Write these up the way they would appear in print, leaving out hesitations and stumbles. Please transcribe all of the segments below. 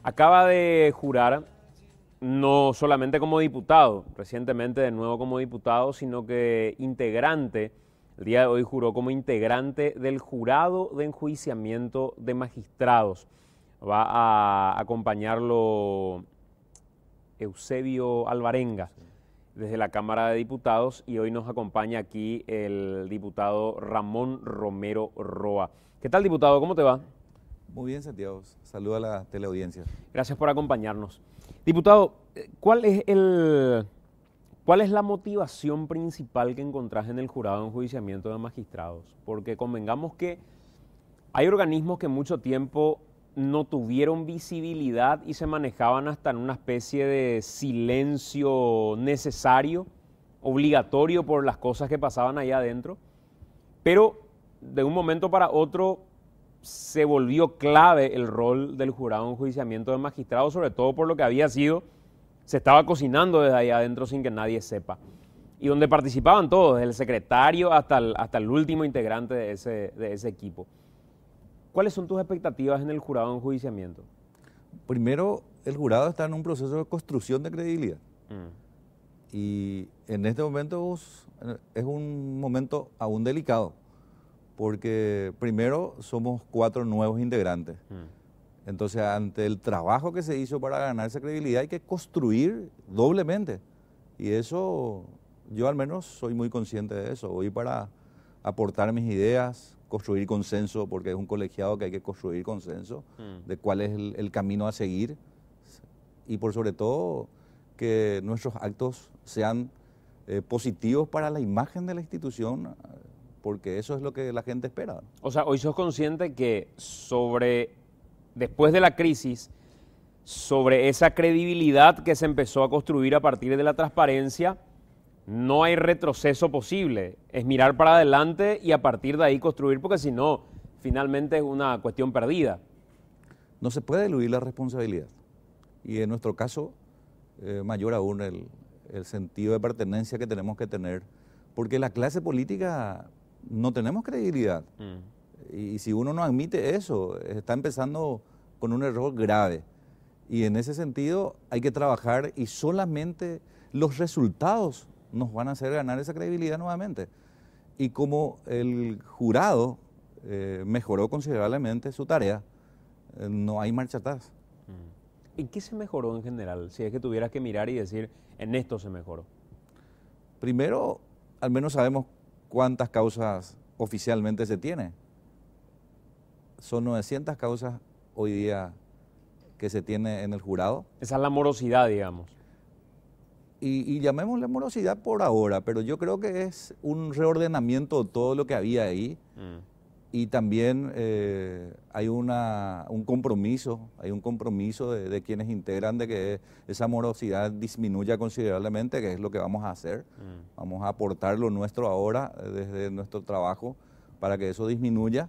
Acaba de jurar no solamente como diputado, recientemente de nuevo como diputado, sino que integrante, el día de hoy juró como integrante del jurado de enjuiciamiento de magistrados. Va a acompañarlo Eusebio Alvarenga desde la Cámara de Diputados y hoy nos acompaña aquí el diputado Ramón Romero Roa. ¿Qué tal, diputado? ¿Cómo te va? Muy bien, Santiago. Saluda a la teleaudiencia. Gracias por acompañarnos. Diputado, ¿cuál es la motivación principal que encontrás en el jurado de enjuiciamiento de magistrados? Porque convengamos que hay organismos que mucho tiempo no tuvieron visibilidad y se manejaban hasta en una especie de silencio necesario, obligatorio por las cosas que pasaban allá adentro, pero de un momento para otro se volvió clave el rol del jurado de enjuiciamiento de magistrados, sobre todo por lo que había sido, se estaba cocinando desde allá adentro sin que nadie sepa. Y donde participaban todos, desde el secretario hasta el último integrante de ese equipo. ¿Cuáles son tus expectativas en el jurado de enjuiciamiento? Primero, el jurado está en un proceso de construcción de credibilidad. Y en este momento es un momento aún delicado, porque primero somos 4 nuevos integrantes. Entonces, ante el trabajo que se hizo para ganar esa credibilidad, hay que construir doblemente. Y eso, yo al menos soy muy consciente de eso. Voy para aportar mis ideas, construir consenso, porque es un colegiado que hay que construir consenso de cuál es el camino a seguir. Y por sobre todo, que nuestros actos sean positivos para la imagen de la institución, porque eso es lo que la gente espera. O sea, hoy sos consciente que después de la crisis, sobre esa credibilidad que se empezó a construir a partir de la transparencia, no hay retroceso posible. Es mirar para adelante y a partir de ahí construir, porque si no, finalmente es una cuestión perdida. No se puede eludir la responsabilidad. Y en nuestro caso, mayor aún el sentido de pertenencia que tenemos que tener, porque la clase política no tenemos credibilidad. Y si uno no admite eso, está empezando con un error grave. Y en ese sentido hay que trabajar y solamente los resultados nos van a hacer ganar esa credibilidad nuevamente. Y como el jurado mejoró considerablemente su tarea, no hay marcha atrás. ¿En qué se mejoró en general? Si es que tuvieras que mirar y decir, en esto se mejoró. Primero, al menos sabemos cuántas causas oficialmente se tiene. Son 900 causas hoy día que se tiene en el jurado. Esa es la morosidad, digamos. Y llamémosle morosidad por ahora, pero yo creo que es un reordenamiento de todo lo que había ahí. Y también hay un compromiso de quienes integran de que esa morosidad disminuya considerablemente, que es lo que vamos a hacer. Vamos a aportar lo nuestro ahora desde nuestro trabajo para que eso disminuya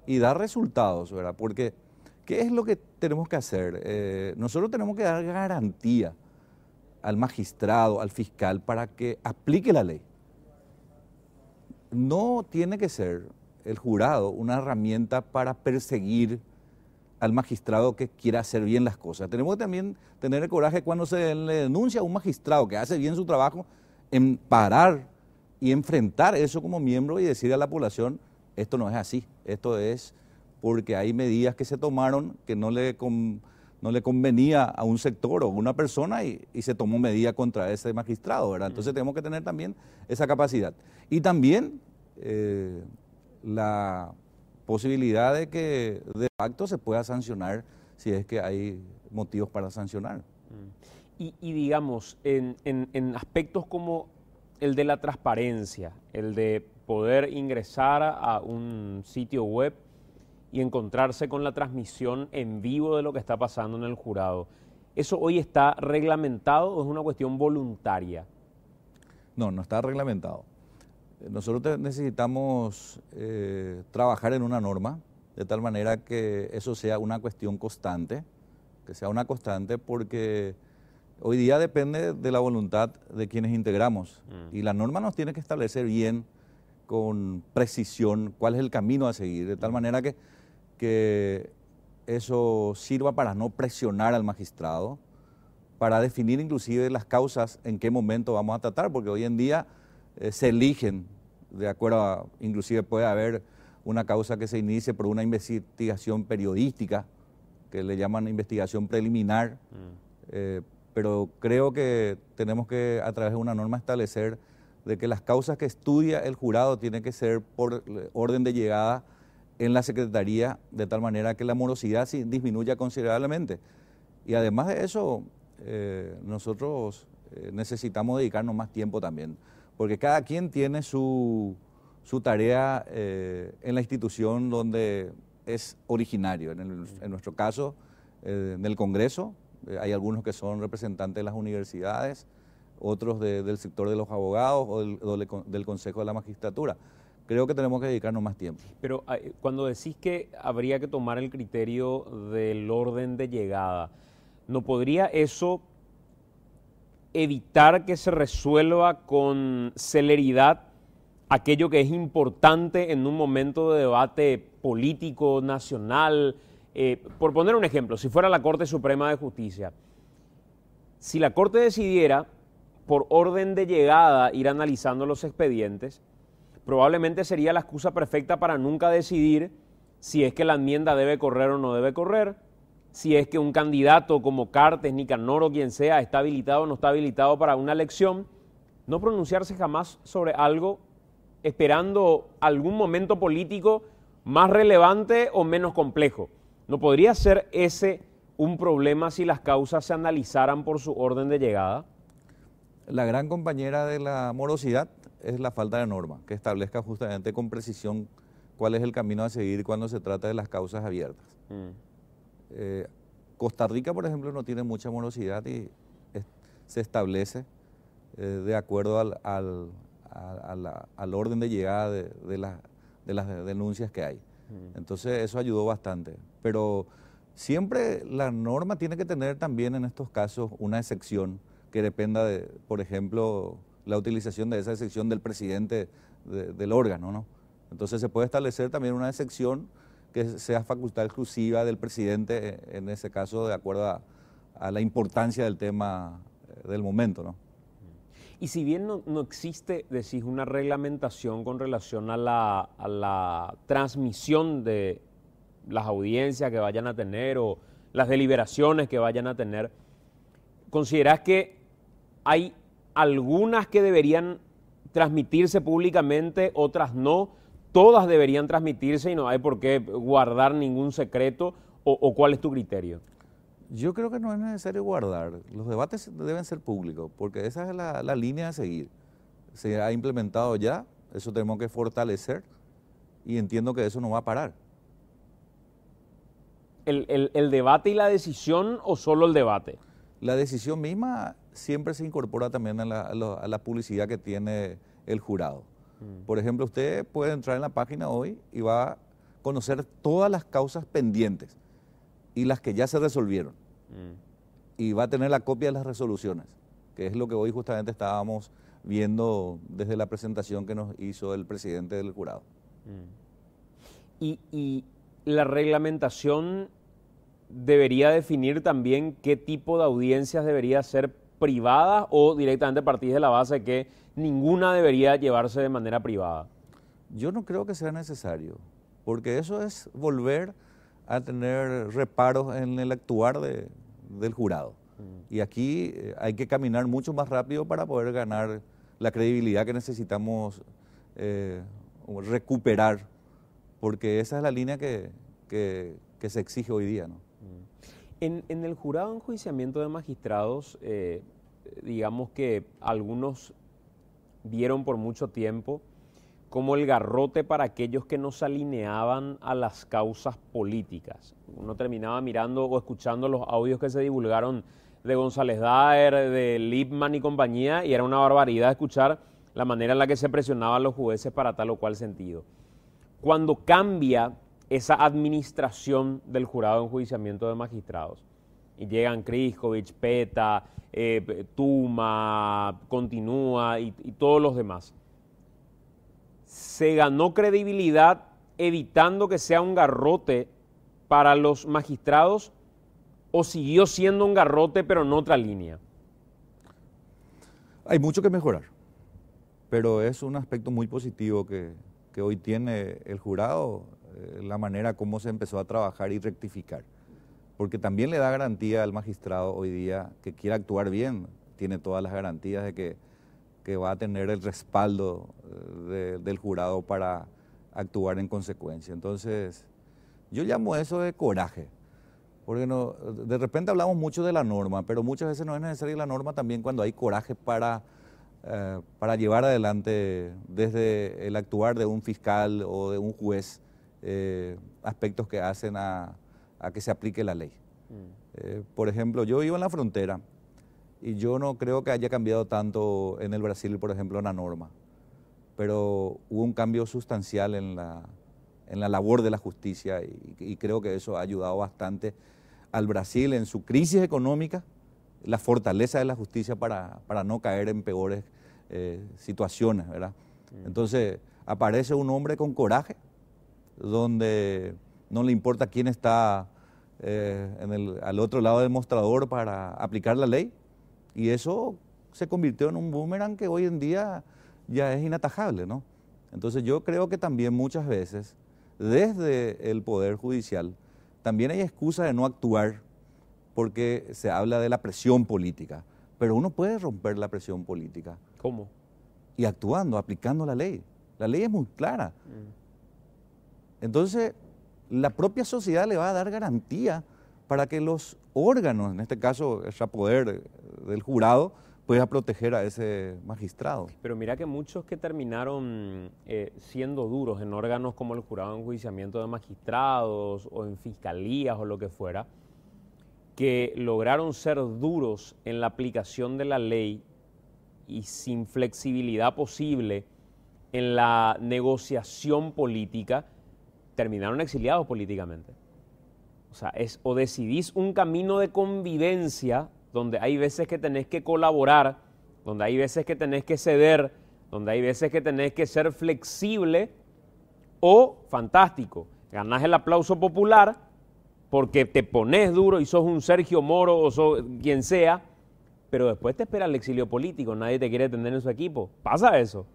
y dar resultados, ¿verdad? Porque, ¿qué es lo que tenemos que hacer? Nosotros tenemos que dar garantía al magistrado, al fiscal, para que aplique la ley. No tiene que ser el jurado una herramienta para perseguir al magistrado que quiera hacer bien las cosas. Tenemos que también tener el coraje cuando se le denuncia a un magistrado que hace bien su trabajo, en parar y enfrentar eso como miembro y decir a la población, esto no es así, esto es porque hay medidas que se tomaron que no le convenía a un sector o a una persona y se tomó medida contra ese magistrado, ¿verdad? Entonces tenemos que tener también esa capacidad. Y también la posibilidad de que de facto se pueda sancionar si es que hay motivos para sancionar. Y digamos, en aspectos como el de la transparencia, el de poder ingresar a un sitio web y encontrarse con la transmisión en vivo de lo que está pasando en el jurado, ¿eso hoy está reglamentado o es una cuestión voluntaria? No está reglamentado. Nosotros necesitamos trabajar en una norma de tal manera que eso sea una cuestión constante, porque hoy día depende de la voluntad de quienes integramos y la norma nos tiene que establecer bien, con precisión, cuál es el camino a seguir, de tal manera que eso sirva para no presionar al magistrado, para definir inclusive las causas en qué momento vamos a tratar, porque hoy en día se eligen, de acuerdo a, inclusive puede haber una causa que se inicie por una investigación periodística, que le llaman investigación preliminar, pero creo que tenemos que a través de una norma establecer de que las causas que estudia el jurado tienen que ser por orden de llegada en la Secretaría, de tal manera que la morosidad disminuya considerablemente. Y además de eso, nosotros necesitamos dedicarnos más tiempo también, porque cada quien tiene su tarea en la institución donde es originario. En nuestro caso, en el Congreso, hay algunos que son representantes de las universidades, otros del sector de los abogados o del Consejo de la Magistratura. Creo que tenemos que dedicarnos más tiempo. Pero cuando decís que habría que tomar el criterio del orden de llegada, ¿no podría eso evitar que se resuelva con celeridad aquello que es importante en un momento de debate político, nacional? Por poner un ejemplo, si fuera la Corte Suprema de Justicia, si la Corte decidiera por orden de llegada ir analizando los expedientes, probablemente sería la excusa perfecta para nunca decidir si es que la enmienda debe correr o no debe correr, si es que un candidato como Cartes, Nicanor o quien sea está habilitado o no está habilitado para una elección, no pronunciarse jamás sobre algo esperando algún momento político más relevante o menos complejo. ¿No podría ser ese un problema si las causas se analizaran por su orden de llegada? La gran compañera de la morosidad es la falta de norma, que establezca justamente con precisión cuál es el camino a seguir cuando se trata de las causas abiertas. Costa Rica, por ejemplo, no tiene mucha morosidad y se establece de acuerdo al orden de llegada de las denuncias que hay. Entonces eso ayudó bastante. Pero siempre la norma tiene que tener también en estos casos una excepción que dependa de, por ejemplo, la utilización de esa excepción del presidente del órgano, ¿no? Entonces se puede establecer también una excepción que sea facultad exclusiva del presidente, en ese caso, de acuerdo a la importancia del tema del momento, ¿no? Y si bien no existe, decís, una reglamentación con relación a la transmisión de las audiencias que vayan a tener o las deliberaciones que vayan a tener, ¿considerás que hay algunas que deberían transmitirse públicamente, otras no? ¿Todas deberían transmitirse y no hay por qué guardar ningún secreto? ¿O cuál es tu criterio? Yo creo que no es necesario guardar. Los debates deben ser públicos, porque esa es la línea a seguir. Se ha implementado ya, eso tenemos que fortalecer y entiendo que eso no va a parar. ¿El debate y la decisión o solo el debate? La decisión misma siempre se incorpora también a la publicidad que tiene el jurado. Por ejemplo, usted puede entrar en la página hoy y va a conocer todas las causas pendientes y las que ya se resolvieron. Y va a tener la copia de las resoluciones, que es lo que hoy justamente estábamos viendo desde la presentación que nos hizo el presidente del jurado. Y la reglamentación debería definir también qué tipo de audiencias debería ser privadas o directamente partir de la base de que ninguna debería llevarse de manera privada. Yo no creo que sea necesario, porque eso es volver a tener reparos en el actuar del jurado. Y aquí hay que caminar mucho más rápido para poder ganar la credibilidad que necesitamos recuperar, porque esa es la línea que se exige hoy día, ¿no? En el jurado de enjuiciamiento de magistrados, digamos que algunos vieron por mucho tiempo como el garrote para aquellos que no se alineaban a las causas políticas. Uno terminaba mirando o escuchando los audios que se divulgaron de González Daer, de Lippmann y compañía, y era una barbaridad escuchar la manera en la que se presionaban los jueces para tal o cual sentido. Cuando cambia esa administración del jurado de enjuiciamiento de magistrados, y llegan Kriskovic, Peta, Tuma, Continúa y todos los demás, se ganó credibilidad evitando que sea un garrote para los magistrados o siguió siendo un garrote pero en otra línea? Hay mucho que mejorar, pero es un aspecto muy positivo que hoy tiene el jurado, la manera como se empezó a trabajar y rectificar. Porque también le da garantía al magistrado hoy día que quiera actuar bien, tiene todas las garantías de que va a tener el respaldo del jurado para actuar en consecuencia. Entonces, yo llamo eso de coraje, porque de repente hablamos mucho de la norma, pero muchas veces no es necesaria la norma también cuando hay coraje para llevar adelante desde el actuar de un fiscal o de un juez aspectos que hacen a que se aplique la ley. Por ejemplo, yo vivo en la frontera y yo no creo que haya cambiado tanto en el Brasil, por ejemplo, la norma, pero hubo un cambio sustancial en la labor de la justicia y creo que eso ha ayudado bastante al Brasil en su crisis económica, la fortaleza de la justicia para no caer en peores situaciones, ¿verdad? Entonces aparece un hombre con coraje, donde no le importa quién está al otro lado del mostrador para aplicar la ley, y eso se convirtió en un boomerang que hoy en día ya es inatajable, ¿no? Entonces yo creo que también muchas veces desde el Poder Judicial también hay excusa de no actuar porque se habla de la presión política, pero uno puede romper la presión política. ¿Cómo? Y actuando, aplicando la ley. La ley es muy clara. Entonces, la propia sociedad le va a dar garantía para que los órganos, en este caso el poder del jurado, pueda proteger a ese magistrado. Pero mira que muchos que terminaron siendo duros en órganos como el jurado de enjuiciamiento de magistrados o en fiscalías o lo que fuera, que lograron ser duros en la aplicación de la ley y sin flexibilidad posible en la negociación política, terminaron exiliados políticamente. O sea, o decidís un camino de convivencia donde hay veces que tenés que colaborar, donde hay veces que tenés que ceder, donde hay veces que tenés que ser flexible, o, fantástico, ganás el aplauso popular porque te pones duro y sos un Sergio Moro o sos quien sea, pero después te espera el exilio político, nadie te quiere tener en su equipo. ¿Pasa eso?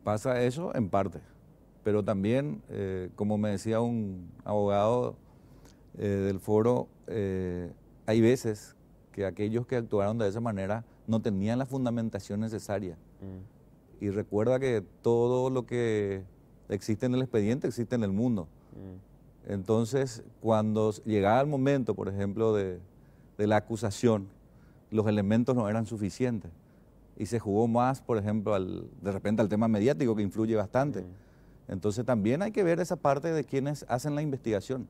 Pasa eso en parte, pero también, como me decía un abogado del foro, hay veces que aquellos que actuaron de esa manera no tenían la fundamentación necesaria. Y recuerda que todo lo que existe en el expediente existe en el mundo. Entonces, cuando llegaba el momento, por ejemplo, de la acusación, los elementos no eran suficientes. Y se jugó más, por ejemplo, de repente al tema mediático, que influye bastante. Entonces también hay que ver esa parte de quienes hacen la investigación.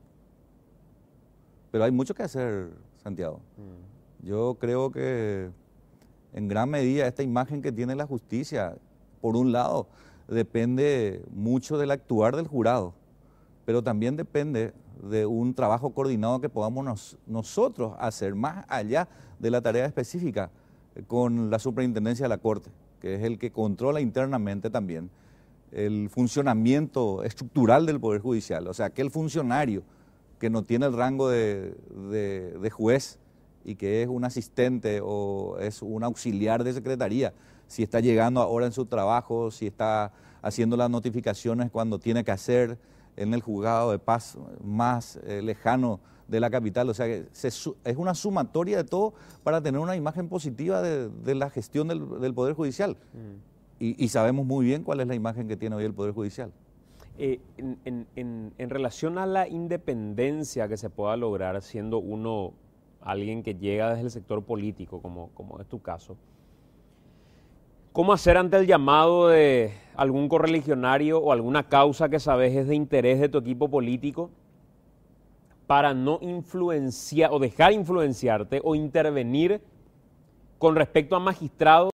Pero hay mucho que hacer, Santiago. Yo creo que en gran medida esta imagen que tiene la justicia, por un lado, depende mucho del actuar del jurado, pero también depende de un trabajo coordinado que podamos nosotros hacer más allá de la tarea específica con la superintendencia de la Corte, que es el que controla internamente también el funcionamiento estructural del Poder Judicial. O sea, aquel funcionario que no tiene el rango de juez y que es un asistente o es un auxiliar de secretaría, si está llegando ahora en su trabajo, si está haciendo las notificaciones cuando tiene que hacer en el juzgado de paz más lejano de la capital. O sea, que es una sumatoria de todo para tener una imagen positiva de la gestión del Poder Judicial. Y sabemos muy bien cuál es la imagen que tiene hoy el Poder Judicial. En relación a la independencia que se pueda lograr siendo uno alguien que llega desde el sector político, como es tu caso, ¿cómo hacer ante el llamado de algún correligionario o alguna causa que sabes es de interés de tu equipo político para no influenciar o dejar influenciarte o intervenir con respecto a magistrados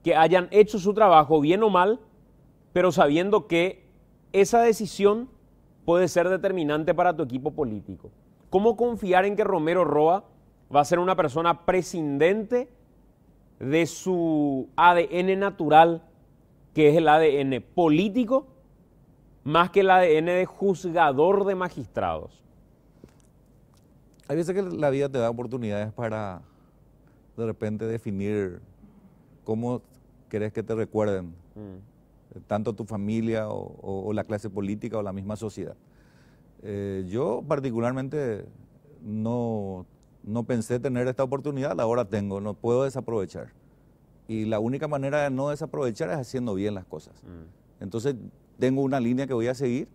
que hayan hecho su trabajo bien o mal, pero sabiendo que esa decisión puede ser determinante para tu equipo político? ¿Cómo confiar en que Romero Roa va a ser una persona prescindente de su ADN natural, que es el ADN político, más que el ADN de juzgador de magistrados? Hay veces que la vida te da oportunidades para de repente definir cómo querés que te recuerden, tanto tu familia o la clase política o la misma sociedad. Yo particularmente no pensé tener esta oportunidad, ahora tengo, no puedo desaprovechar. Y la única manera de no desaprovechar es haciendo bien las cosas. Entonces tengo una línea que voy a seguir,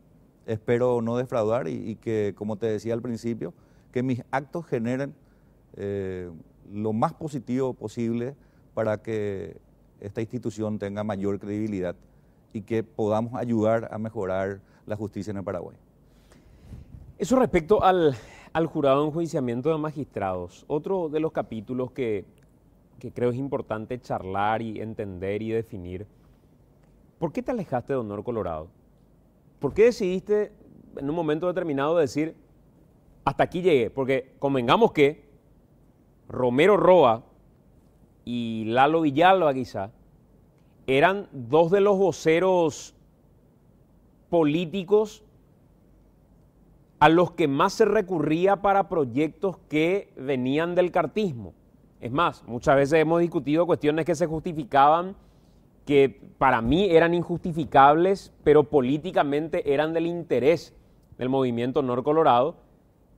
espero no defraudar y que, como te decía al principio, que mis actos generen lo más positivo posible para que esta institución tenga mayor credibilidad y que podamos ayudar a mejorar la justicia en el Paraguay. Eso respecto al jurado de enjuiciamiento de magistrados. Otro de los capítulos que creo es importante charlar y entender y definir. ¿Por qué te alejaste de Honor Colorado? ¿Por qué decidiste en un momento determinado decir, hasta aquí llegué? Porque convengamos que Romero Roa y Lalo Villalba quizá eran dos de los voceros políticos a los que más se recurría para proyectos que venían del cartismo. Es más, muchas veces hemos discutido cuestiones que se justificaban, que para mí eran injustificables, pero políticamente eran del interés del movimiento Honor Colorado,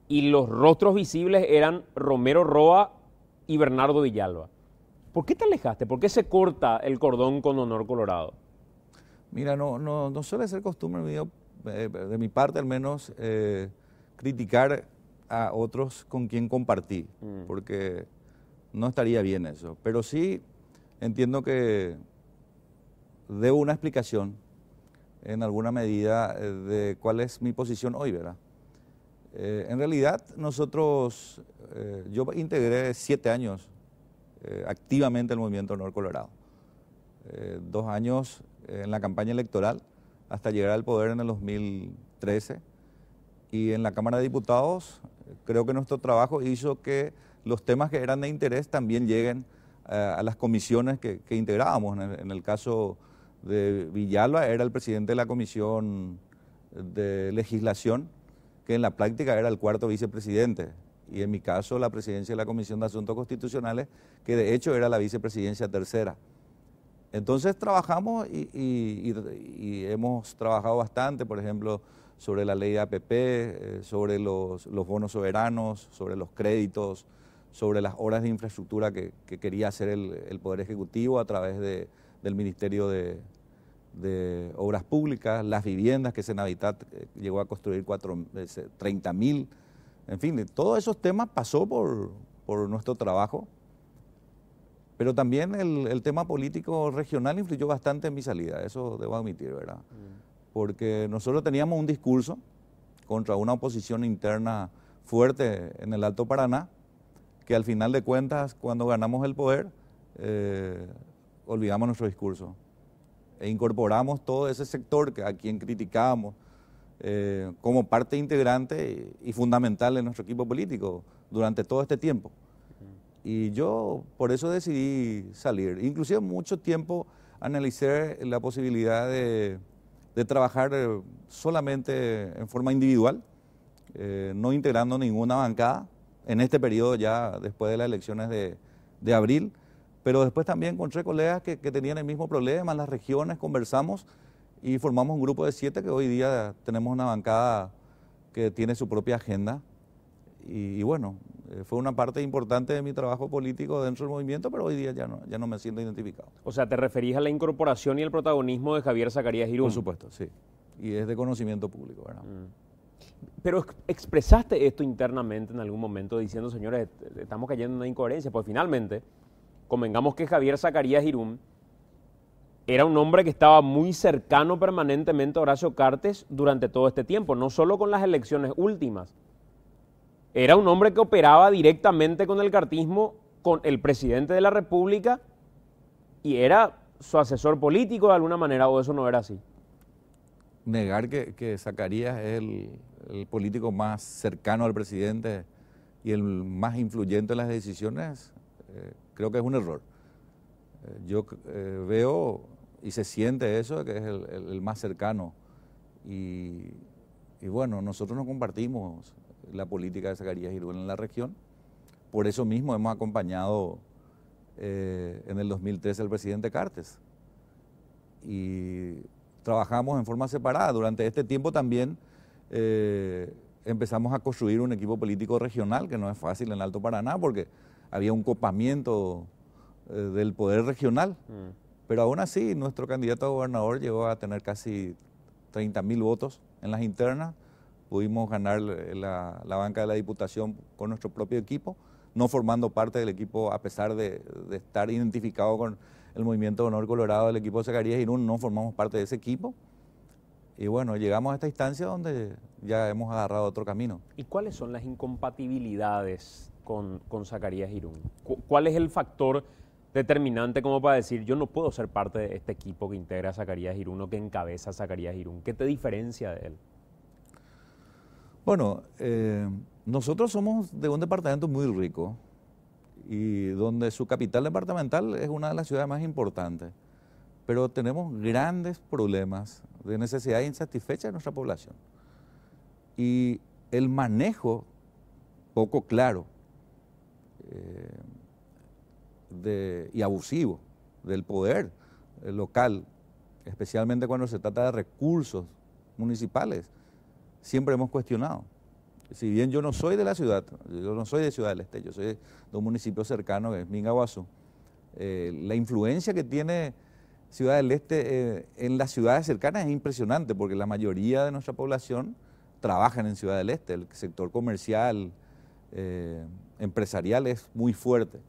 y los rostros visibles eran Romero Roa y Bernardo Villalba. ¿Por qué te alejaste? ¿Por qué se corta el cordón con Honor Colorado? Mira, no suele ser costumbre mío, de mi parte al menos, criticar a otros con quien compartí, porque no estaría bien eso. Pero sí entiendo que debo una explicación en alguna medida de cuál es mi posición hoy, ¿verdad? En realidad nosotros, yo integré 7 años activamente el movimiento Honor Colorado. 2 años en la campaña electoral hasta llegar al poder en el 2013. Y en la Cámara de Diputados creo que nuestro trabajo hizo que los temas que eran de interés también lleguen a las comisiones que integrábamos. En el caso de Villalba era el presidente de la Comisión de Legislación, que en la práctica era el 4º vicepresidente. Y en mi caso la presidencia de la Comisión de Asuntos Constitucionales, que de hecho era la vicepresidencia 3ª. Entonces trabajamos y hemos trabajado bastante, por ejemplo, sobre la ley de APP, sobre los bonos soberanos, sobre los créditos, sobre las obras de infraestructura que quería hacer el Poder Ejecutivo a través del Ministerio de Obras Públicas, las viviendas que Senavitat llegó a construir 30.000, en fin, todos esos temas pasó por nuestro trabajo. Pero también el tema político regional influyó bastante en mi salida, eso debo admitir, ¿verdad? Porque nosotros teníamos un discurso contra una oposición interna fuerte en el Alto Paraná, que al final de cuentas, cuando ganamos el poder, olvidamos nuestro discurso e incorporamos todo ese sector a quien criticábamos como parte integrante y fundamental en nuestro equipo político durante todo este tiempo. Y yo por eso decidí salir. Inclusive mucho tiempo analicé la posibilidad de trabajar solamente en forma individual, no integrando ninguna bancada en este periodo ya después de las elecciones de abril, pero después también encontré colegas que tenían el mismo problema en las regiones, conversamos y formamos un grupo de 7 que hoy día tenemos una bancada que tiene su propia agenda y bueno, fue una parte importante de mi trabajo político dentro del movimiento, pero hoy día ya no me siento identificado. O sea, ¿te referís a la incorporación y el protagonismo de Javier Zacarías Girum? Por supuesto, sí. Y es de conocimiento público, ¿verdad? Pero expresaste esto internamente en algún momento diciendo, señores, estamos cayendo en una incoherencia, pues finalmente, convengamos que Javier Zacarías Girum era un hombre que estaba muy cercano permanentemente a Horacio Cartes durante todo este tiempo, no solo con las elecciones últimas. Era un hombre que operaba directamente con el cartismo, con el presidente de la República, y era su asesor político de alguna manera, o eso no era así. Negar que Zacarías es el político más cercano al presidente y el más influyente en las decisiones, creo que es un error. Yo veo y se siente eso, que es el más cercano. Y bueno, nosotros no compartimos la política de Zacarías Irún en la región. Por eso mismo hemos acompañado en el 2013 al presidente Cartes. Y trabajamos en forma separada. Durante este tiempo también empezamos a construir un equipo político regional, que no es fácil en Alto Paraná, porque había un copamiento del poder regional. Pero aún así, nuestro candidato a gobernador llegó a tener casi 30.000 votos en las internas. Pudimos ganar la banca de la Diputación con nuestro propio equipo, no formando parte del equipo, a pesar de estar identificado con el Movimiento de Honor Colorado del equipo de Zacarías Irún, no formamos parte de ese equipo. Y bueno, llegamos a esta instancia donde ya hemos agarrado otro camino. ¿Y cuáles son las incompatibilidades con Zacarías Irún? ¿Cuál es el factor determinante como para decir, yo no puedo ser parte de este equipo que integra a Zacarías Irún o que encabeza a Zacarías Irún? ¿Qué te diferencia de él? Bueno, nosotros somos de un departamento muy rico y donde su capital departamental es una de las ciudades más importantes, pero tenemos grandes problemas de necesidad insatisfecha de nuestra población. Y el manejo poco claro y abusivo del poder local, especialmente cuando se trata de recursos municipales, siempre hemos cuestionado. Si bien yo no soy de la ciudad, yo no soy de Ciudad del Este, yo soy de un municipio cercano que es Mingaguazú, la influencia que tiene Ciudad del Este en las ciudades cercanas es impresionante, porque la mayoría de nuestra población trabajan en Ciudad del Este, el sector comercial, empresarial es muy fuerte.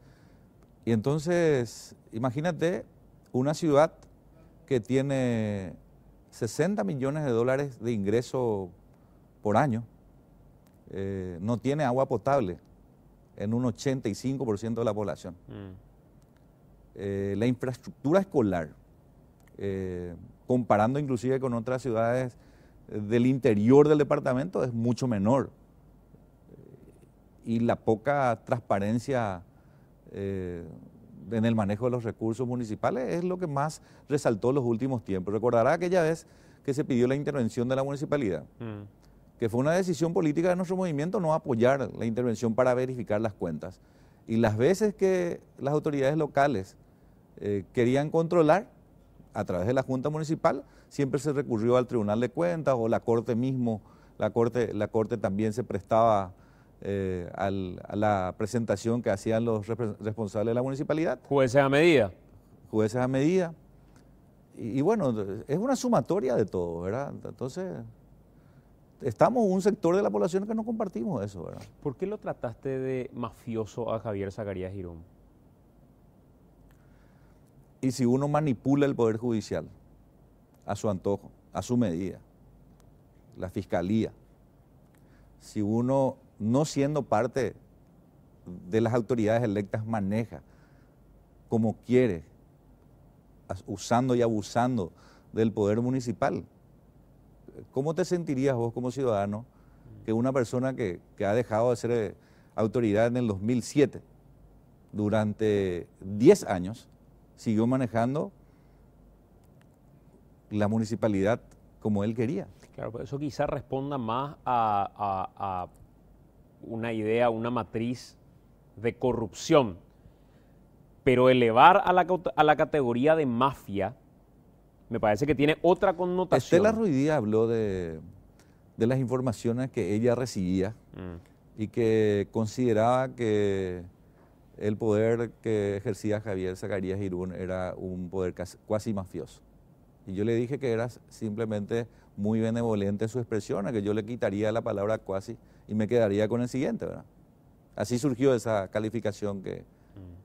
Y entonces, imagínate una ciudad que tiene 60 millones de dólares de ingreso por año, no tiene agua potable en un 85% de la población. La infraestructura escolar, comparando inclusive con otras ciudades del interior del departamento, es mucho menor. Y la poca transparencia en el manejo de los recursos municipales es lo que más resaltó en los últimos tiempos. Recordará aquella vez que se pidió la intervención de la municipalidad, que fue una decisión política de nuestro movimiento no apoyar la intervención para verificar las cuentas. Y las veces que las autoridades locales querían controlar a través de la Junta Municipal, siempre se recurrió al Tribunal de Cuentas o la Corte mismo. La Corte también se prestaba a la presentación que hacían los responsables de la municipalidad. Jueces a medida. Jueces a medida. Y bueno, es una sumatoria de todo, ¿verdad? Entonces, estamos un sector de la población que no compartimos eso, ¿verdad? ¿Por qué lo trataste de mafioso a Javier Zacarías Irún? Y si uno manipula el Poder Judicial a su antojo, a su medida, la Fiscalía, si uno, no siendo parte de las autoridades electas, maneja como quiere, usando y abusando del poder municipal, ¿cómo te sentirías vos como ciudadano que una persona que ha dejado de ser autoridad en el 2007, durante 10 años, siguió manejando la municipalidad como él quería? Claro, pero eso quizás responda más a una idea, una matriz de corrupción, pero elevar a la categoría de mafia me parece que tiene otra connotación. Estela Ruidía habló de las informaciones que ella recibía y que consideraba que el poder que ejercía Javier Zacarías Irún era un poder cuasi mafioso. Y yo le dije que era simplemente muy benevolente su expresión, a que yo le quitaría la palabra cuasi y me quedaría con el siguiente, ¿verdad? Así surgió esa calificación que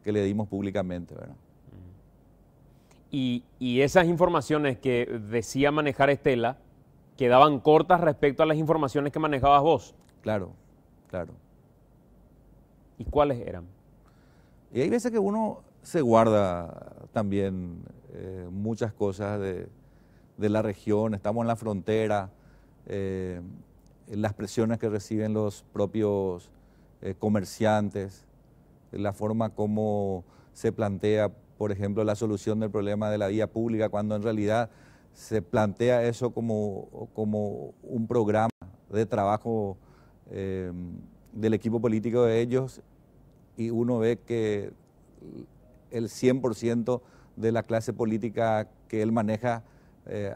le dimos públicamente, ¿verdad? Y esas informaciones que decía manejar Estela quedaban cortas respecto a las informaciones que manejabas vos. Claro, claro. ¿Y cuáles eran? Y hay veces que uno se guarda también muchas cosas de la región, estamos en la frontera, las presiones que reciben los propios comerciantes, la forma como se plantea, por ejemplo, la solución del problema de la vía pública, cuando en realidad se plantea eso como un programa de trabajo del equipo político de ellos, y uno ve que el 100% de la clase política que él maneja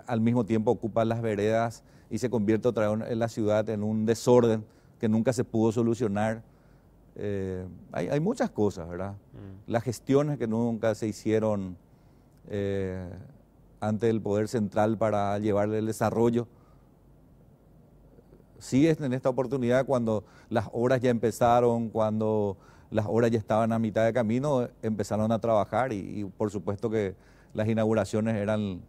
al mismo tiempo ocupa las veredas y se convierte otra vez en la ciudad en un desorden que nunca se pudo solucionar. Hay muchas cosas, ¿verdad? Las gestiones que nunca se hicieron ante el poder central para llevarle el desarrollo. Sí, en esta oportunidad, cuando las obras ya empezaron, cuando las obras ya estaban a mitad de camino, empezaron a trabajar y por supuesto que las inauguraciones eran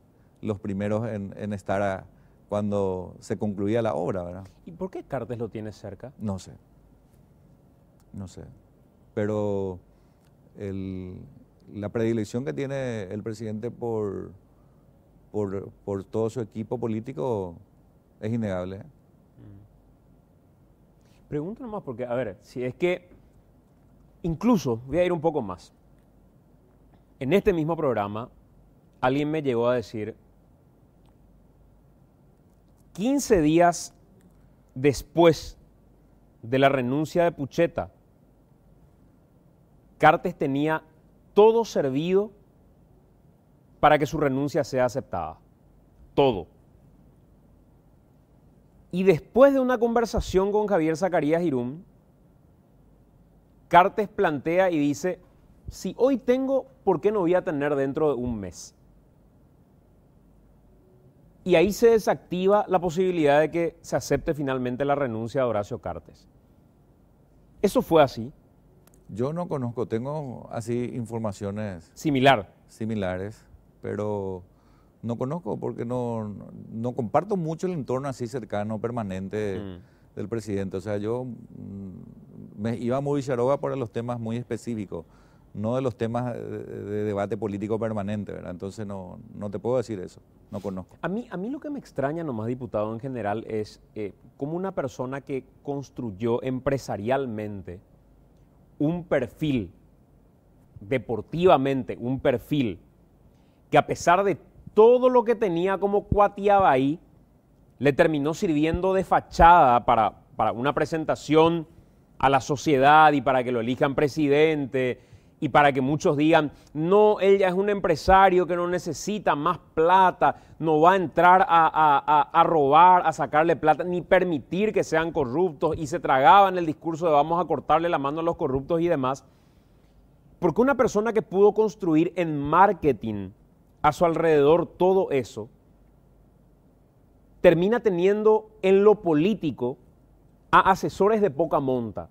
los primeros en estar cuando se concluía la obra, ¿verdad? ¿Y por qué Cartes lo tiene cerca? No sé, pero la predilección que tiene el presidente por todo su equipo político es innegable, ¿eh? Pregunto nomás porque, a ver, si es que incluso, voy a ir un poco más. En este mismo programa, alguien me llegó a decir, 15 días después de la renuncia de Pucheta, Cartes tenía todo servido para que su renuncia sea aceptada. Todo. Y después de una conversación con Javier Zacarías Irún, Cartes plantea y dice, si hoy tengo, ¿por qué no voy a tener dentro de un mes? Y ahí se desactiva la posibilidad de que se acepte finalmente la renuncia de Horacio Cartes. ¿Eso fue así? Yo no conozco, tengo así informaciones similares, pero no conozco porque no comparto mucho el entorno así cercano, permanente del presidente. O sea, yo me iba a Movicharoga por los temas muy específicos, no de los temas de debate político permanente, ¿verdad? Entonces no te puedo decir eso, no conozco. A mí lo que me extraña nomás, diputado, en general es cómo una persona que construyó empresarialmente un perfil, deportivamente un perfil, que a pesar de todo lo que tenía como cuateaba ahí, le terminó sirviendo de fachada para una presentación a la sociedad y para que lo elijan presidente y para que muchos digan, no, él ya es un empresario que no necesita más plata, no va a entrar a robar, a sacarle plata, ni permitir que sean corruptos, y se tragaban el discurso de vamos a cortarle la mano a los corruptos y demás. Porque una persona que pudo construir en marketing a su alrededor todo eso, termina teniendo en lo político a asesores de poca monta.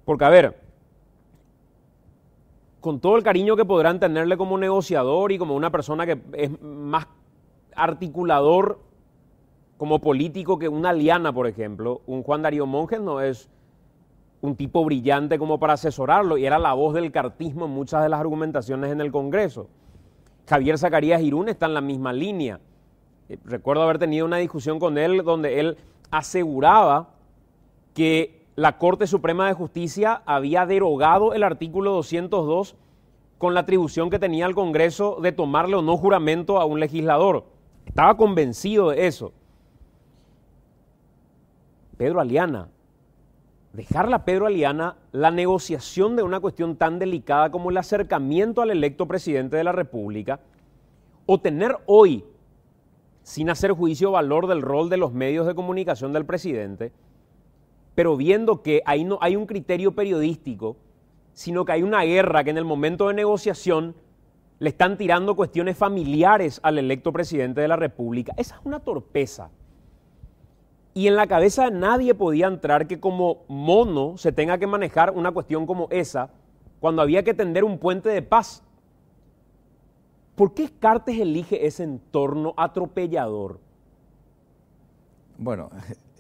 Porque, a ver, con todo el cariño que podrán tenerle como negociador y como una persona que es más articulador como político que una Liana, por ejemplo, un Juan Darío Monjes no es un tipo brillante como para asesorarlo y era la voz del cartismo en muchas de las argumentaciones en el Congreso. Javier Zacarías Irún está en la misma línea. Recuerdo haber tenido una discusión con él donde él aseguraba que la Corte Suprema de Justicia había derogado el artículo 202 con la atribución que tenía el Congreso de tomarle o no juramento a un legislador. Estaba convencido de eso. Pedro Aliana, dejarle a Pedro Aliana la negociación de una cuestión tan delicada como el acercamiento al electo presidente de la República, o tener hoy, sin hacer juicio de valor del rol de los medios de comunicación del presidente, pero viendo que ahí no hay un criterio periodístico, sino que hay una guerra que en el momento de negociación le están tirando cuestiones familiares al electo presidente de la República. Esa es una torpeza. Y en la cabeza de nadie podía entrar que como mono se tenga que manejar una cuestión como esa cuando había que tender un puente de paz. ¿Por qué Cartes elige ese entorno atropellador? Bueno,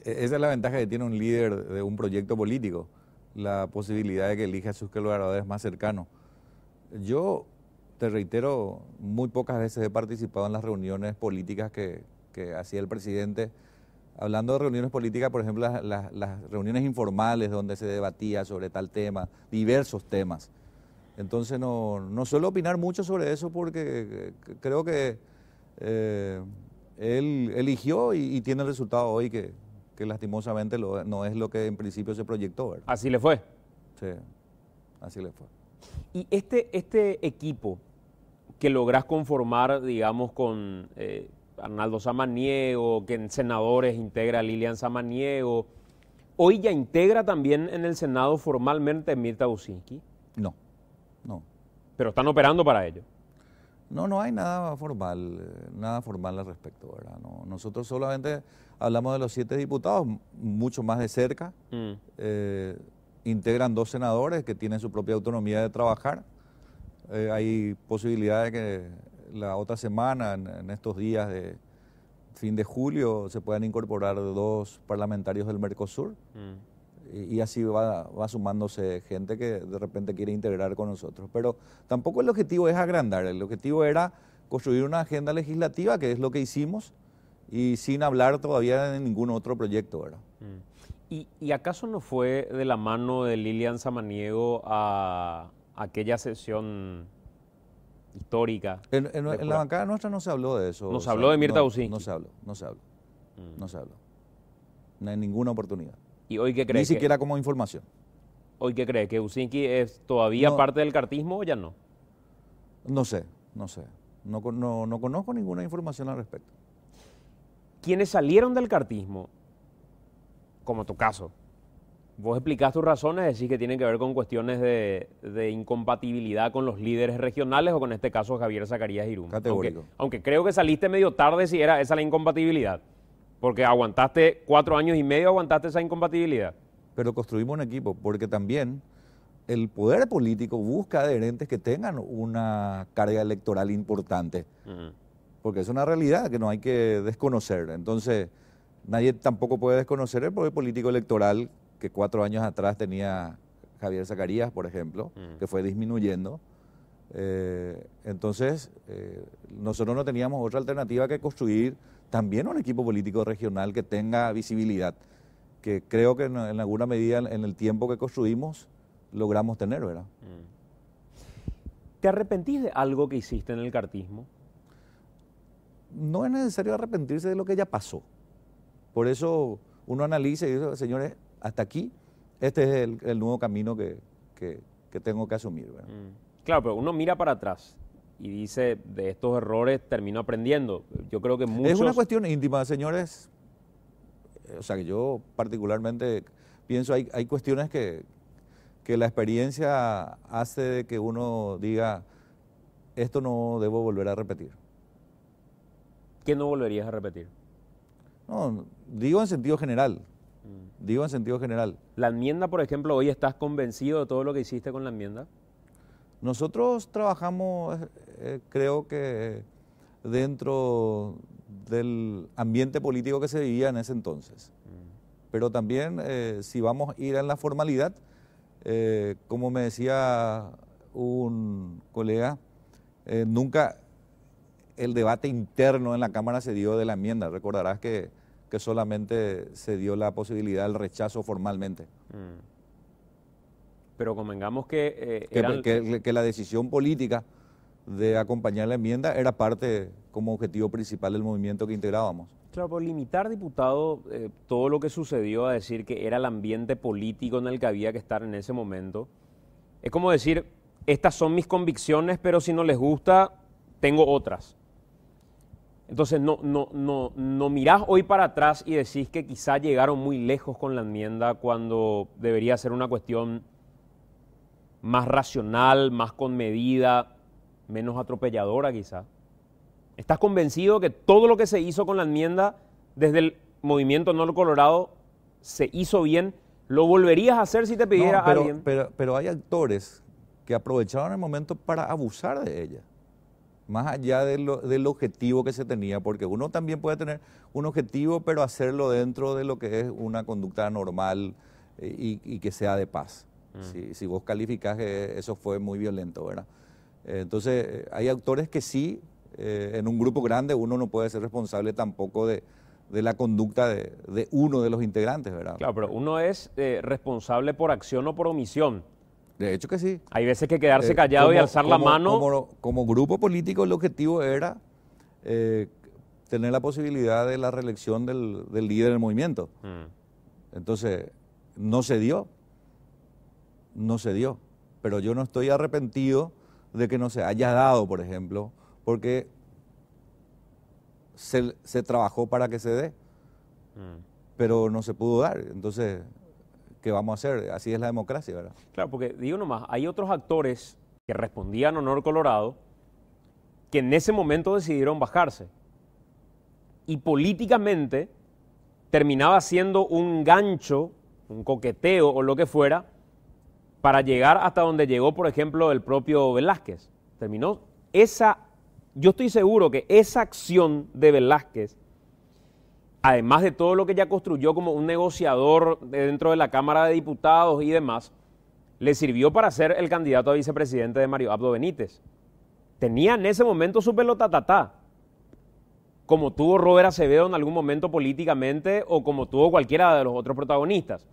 esa es la ventaja que tiene un líder de un proyecto político, la posibilidad de que elija a sus colaboradores más cercanos. Yo, te reitero, muy pocas veces he participado en las reuniones políticas que hacía el presidente. Hablando de reuniones políticas, por ejemplo, las reuniones informales donde se debatía sobre tal tema, diversos temas. Entonces no suelo opinar mucho sobre eso porque creo que él eligió y tiene el resultado hoy que que lastimosamente no es lo que en principio se proyectó, ¿verdad? Así le fue. Sí, así le fue. Y este equipo que lográs conformar, digamos, con Arnaldo Samaniego, que en senadores integra Lilian Samaniego, ¿hoy ya integra también en el Senado formalmente Mirta Usinski? No. Pero están operando para ello. No hay nada formal al respecto, ¿verdad? No, nosotros solamente hablamos de los 7 diputados, mucho más de cerca. Integran 2 senadores que tienen su propia autonomía de trabajar. Hay posibilidad de que la otra semana, en estos días de fin de julio, se puedan incorporar 2 parlamentarios del Mercosur. Y así va sumándose gente que de repente quiere integrar con nosotros. Pero tampoco el objetivo es agrandar, el objetivo era construir una agenda legislativa, que es lo que hicimos, y sin hablar todavía de ningún otro proyecto, ¿verdad? ¿Y acaso no fue de la mano de Lilian Samaniego a aquella sesión histórica? En la bancada nuestra no se habló de eso. ¿No se habló de Mirta Usinski? No se habló. No hay ninguna oportunidad. ¿Y hoy qué crees? Ni siquiera como información. ¿Hoy qué crees? ¿Que Usinski es todavía parte del cartismo o ya no? No sé. No conozco ninguna información al respecto. Quienes salieron del cartismo, como tu caso, vos explicás tus razones, decís que tienen que ver con cuestiones de incompatibilidad con los líderes regionales o con este caso Javier Zacarías Irún. Categórico. Aunque creo que saliste medio tarde si era esa la incompatibilidad. Porque aguantaste 4 años y medio, aguantaste esa incompatibilidad. Pero construimos un equipo, porque también el poder político busca adherentes que tengan una carga electoral importante. Porque es una realidad que no hay que desconocer. Entonces, nadie tampoco puede desconocer el poder político electoral que 4 años atrás tenía Javier Zacarías, por ejemplo, que fue disminuyendo. Entonces, nosotros no teníamos otra alternativa que construir también un equipo político regional que tenga visibilidad, que creo que en alguna medida en el tiempo que construimos logramos tener, ¿verdad? ¿Te arrepentís de algo que hiciste en el cartismo? No es necesario arrepentirse de lo que ya pasó. Por eso uno analiza y dice, señores, hasta aquí, este es el nuevo camino que tengo que asumir, ¿verdad? Claro, pero uno mira para atrás y dice, de estos errores termino aprendiendo. Yo creo que muchos... Es una cuestión íntima, señores. O sea, que yo particularmente pienso, hay cuestiones que la experiencia hace de que uno diga, esto no debo volver a repetir. ¿Qué no volverías a repetir? No, digo en sentido general. Digo en sentido general. ¿La enmienda, por ejemplo, hoy estás convencido de todo lo que hiciste con la enmienda? Nosotros trabajamos, creo que dentro del ambiente político que se vivía en ese entonces. Pero también, si vamos a ir en la formalidad, como me decía un colega, nunca el debate interno en la Cámara se dio de la enmienda. Recordarás que solamente se dio la posibilidad del rechazo formalmente. Pero convengamos que... que la decisión política de acompañar la enmienda era parte como objetivo principal del movimiento que integrábamos. Claro, por limitar, diputado, todo lo que sucedió a decir que era el ambiente político en el que había que estar en ese momento, es como decir, estas son mis convicciones, pero si no les gusta, tengo otras. Entonces, no mirás hoy para atrás y decís que quizá llegaron muy lejos con la enmienda cuando debería ser una cuestión más racional, más con medida, menos atropelladora quizá. ¿Estás convencido que todo lo que se hizo con la enmienda desde el movimiento No Colorado se hizo bien? ¿Lo volverías a hacer si te pidiera alguien? Pero hay actores que aprovecharon el momento para abusar de ella, más allá del objetivo que se tenía, porque uno también puede tener un objetivo, pero hacerlo dentro de lo que es una conducta normal y que sea de paz. Si vos calificás que eso fue muy violento, ¿verdad? Entonces, hay actores que sí, en un grupo grande uno no puede ser responsable tampoco de la conducta de uno de los integrantes, ¿verdad? Claro, pero uno es responsable por acción o por omisión. De hecho que sí. Hay veces que quedarse callado y alzar la mano. Como grupo político el objetivo era tener la posibilidad de la reelección del líder del movimiento. Entonces, no se dio, pero yo no estoy arrepentido de que no se haya dado, por ejemplo, porque se trabajó para que se dé, pero no se pudo dar. Entonces, ¿qué vamos a hacer? Así es la democracia, ¿verdad? Claro, porque digo nomás, hay otros actores que respondían a Honor Colorado que en ese momento decidieron bajarse. Y políticamente terminaba siendo un gancho, un coqueteo o lo que fuera, para llegar hasta donde llegó, por ejemplo, el propio Velázquez. Terminó yo estoy seguro que esa acción de Velázquez, además de todo lo que ya construyó como un negociador dentro de la Cámara de Diputados y demás, le sirvió para ser el candidato a vicepresidente de Mario Abdo Benítez. Tenía en ese momento su pelotatatá, como tuvo Robert Acevedo en algún momento políticamente o como tuvo cualquiera de los otros protagonistas.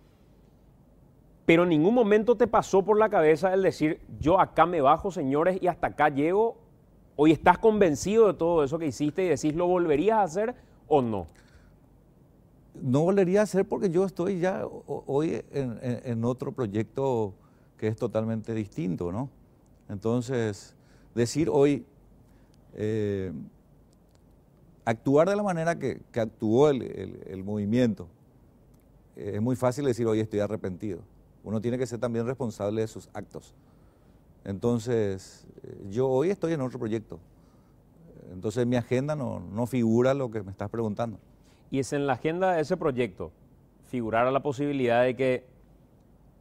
Pero en ningún momento te pasó por la cabeza el decir, yo acá me bajo, señores, y hasta acá llego. ¿Hoy estás convencido de todo eso que hiciste y decís, lo volverías a hacer o no? No volvería a hacer porque yo estoy ya hoy en otro proyecto que es totalmente distinto, ¿no? Entonces, decir hoy, actuar de la manera que actuó el movimiento, es muy fácil decir hoy estoy arrepentido. Uno tiene que ser también responsable de sus actos. Entonces, yo hoy estoy en otro proyecto. Entonces, en mi agenda no figura lo que me estás preguntando. Y es en la agenda de ese proyecto figurara la posibilidad de que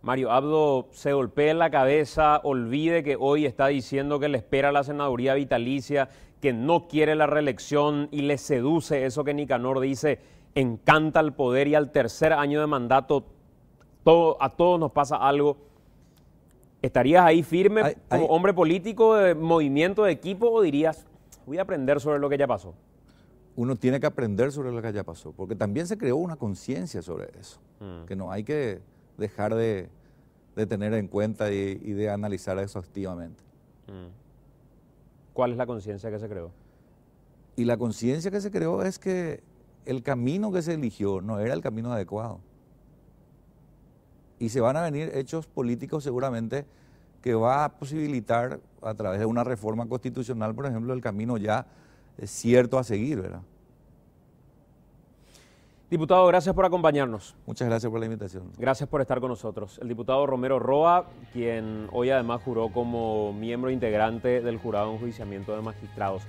Mario Abdo se golpee en la cabeza, olvide que hoy está diciendo que le espera la senaduría vitalicia, que no quiere la reelección y le seduce eso que Nicanor dice, encanta el poder y al tercer año de mandato a todos nos pasa algo. ¿Estarías ahí firme como hombre político de movimiento de equipo o dirías, voy a aprender sobre lo que ya pasó? Uno tiene que aprender sobre lo que ya pasó, porque también se creó una conciencia sobre eso, que no hay que dejar de tener en cuenta y de analizar exhaustivamente. ¿Cuál es la conciencia que se creó? Y la conciencia que se creó es que el camino que se eligió no era el camino adecuado. Y se van a venir hechos políticos seguramente que va a posibilitar a través de una reforma constitucional, por ejemplo, el camino ya cierto a seguir, ¿verdad? Diputado, gracias por acompañarnos. Muchas gracias por la invitación. Gracias por estar con nosotros. El diputado Romero Roa, quien hoy además juró como miembro integrante del Jurado de Enjuiciamiento de Magistrados.